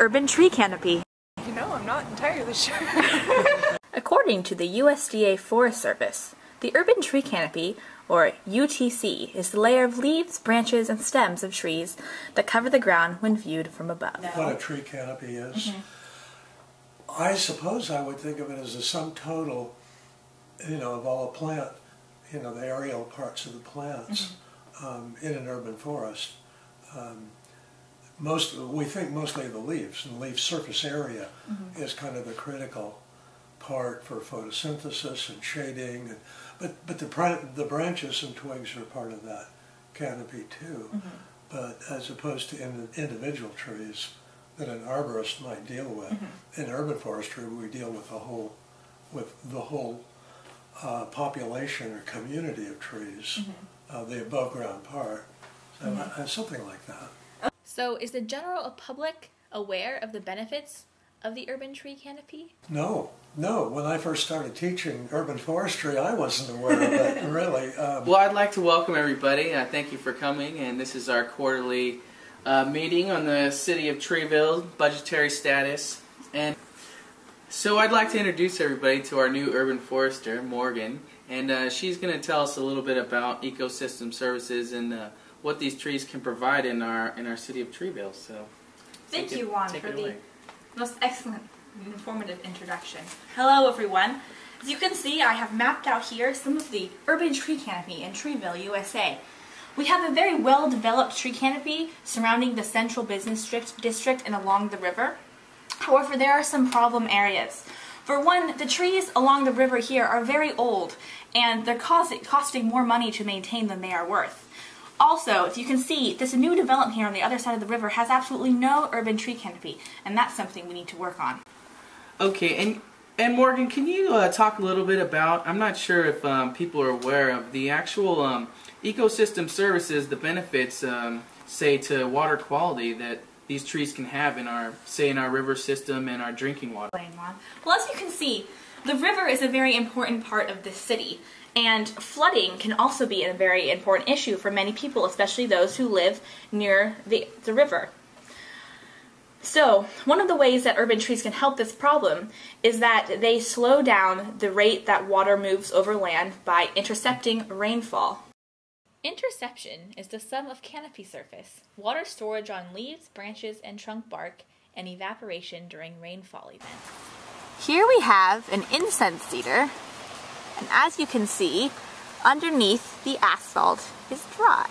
urban tree canopy? You know, I'm not entirely sure. According to the USDA Forest Service, the urban tree canopy, or UTC, is the layer of leaves, branches, and stems of trees that cover the ground when viewed from above. What a tree canopy is. I suppose I would think of it as a sum total, of all the plant, the aerial parts of the plants in an urban forest. We think mostly of the leaves, and the leaf surface area is kind of the critical part for photosynthesis and shading, but the branches and twigs are part of that canopy too. But as opposed to individual trees that an arborist might deal with, in urban forestry we deal with the whole population or community of trees, the above ground part, so something like that. So is the general public aware of the benefits of the urban tree canopy? No. When I first started teaching urban forestry, I wasn't aware of it, really. Well, I'd like to welcome everybody. Thank you for coming, and this is our quarterly meeting on the City of Treeville budgetary status. And so I'd like to introduce everybody to our new urban forester, Morgan, and she's going to tell us a little bit about ecosystem services and what these trees can provide in our City of Treeville. So, thank you, Juan, for the most excellent and informative introduction. Hello, everyone. As you can see, I have mapped out here some of the urban tree canopy in Treeville, USA. We have a very well-developed tree canopy surrounding the central business district and along the river. However, there are some problem areas. For one, the trees along the river here are very old, and they're costing more money to maintain than they are worth. Also, if you can see, this new development here on the other side of the river has absolutely no urban tree canopy, and that's something we need to work on. Okay, and Morgan, can you talk a little bit about, I'm not sure if people are aware of the actual ecosystem services, the benefits, say, to water quality that these trees can have in our river system and our drinking water. Well, as you can see, the river is a very important part of this city, and flooding can also be a very important issue for many people, especially those who live near the river. So, one of the ways that urban trees can help this problem is that they slow down the rate that water moves over land by intercepting rainfall. Interception is the sum of canopy surface, water storage on leaves, branches, and trunk bark, and evaporation during rainfall events. Here we have an incense cedar, and as you can see, underneath the asphalt is dry.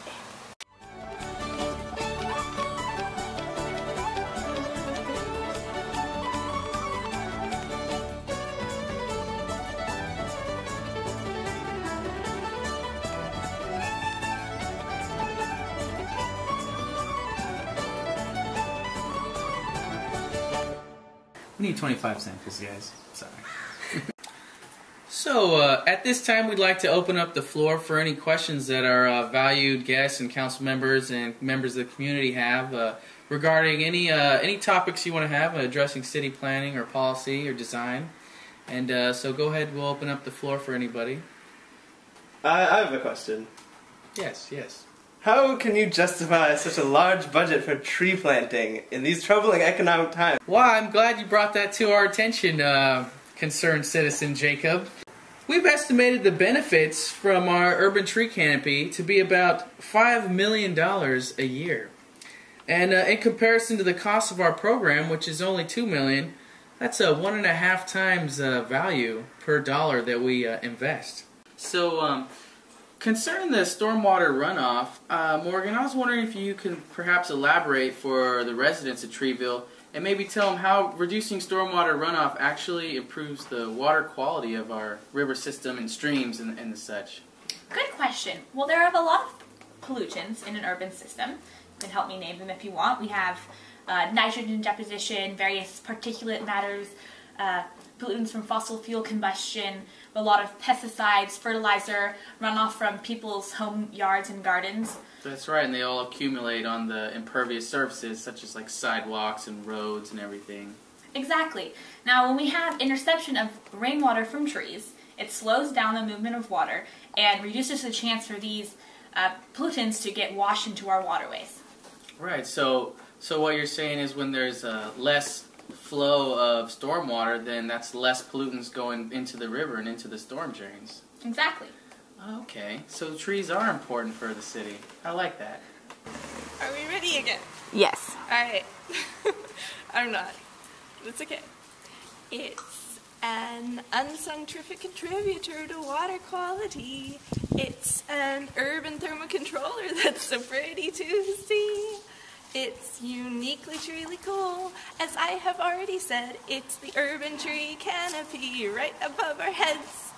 We need 25 cents, guys. Sorry. So, at this time, we'd like to open up the floor for any questions that our valued guests and council members and members of the community have regarding any topics you want to have addressing city planning or policy or design. And so go ahead, we'll open up the floor for anybody. I have a question. Yes. How can you justify such a large budget for tree planting in these troubling economic times? Well, I'm glad you brought that to our attention, concerned citizen Jacob. We've estimated the benefits from our urban tree canopy to be about $5 million a year. And in comparison to the cost of our program, which is only $2 million, that's a 1.5 times value per dollar that we invest. So, concerning the stormwater runoff, Morgan, I was wondering if you could perhaps elaborate for the residents of Treeville and maybe tell them how reducing stormwater runoff actually improves the water quality of our river system and streams and the such. Good question. Well, there are a lot of pollutants in an urban system. You can help me name them if you want. We have nitrogen deposition, various particulate matters, pollutants from fossil fuel combustion, a lot of pesticides, fertilizer, runoff from people's home yards and gardens. That's right, and they all accumulate on the impervious surfaces, such as like sidewalks and roads and everything. Exactly. Now, when we have interception of rainwater from trees, it slows down the movement of water and reduces the chance for these pollutants to get washed into our waterways. Right, so So what you're saying is when there's less flow of stormwater, then that's less pollutants going into the river and into the storm drains. Exactly. Okay, so trees are important for the city. I like that. Are we ready again? Yes. Alright. I'm not. It's okay. It's an unsung terrific contributor to water quality. It's an urban thermal controller that's so pretty to see. It's uniquely truly cool. As I have already said, it's the urban tree canopy right above our heads.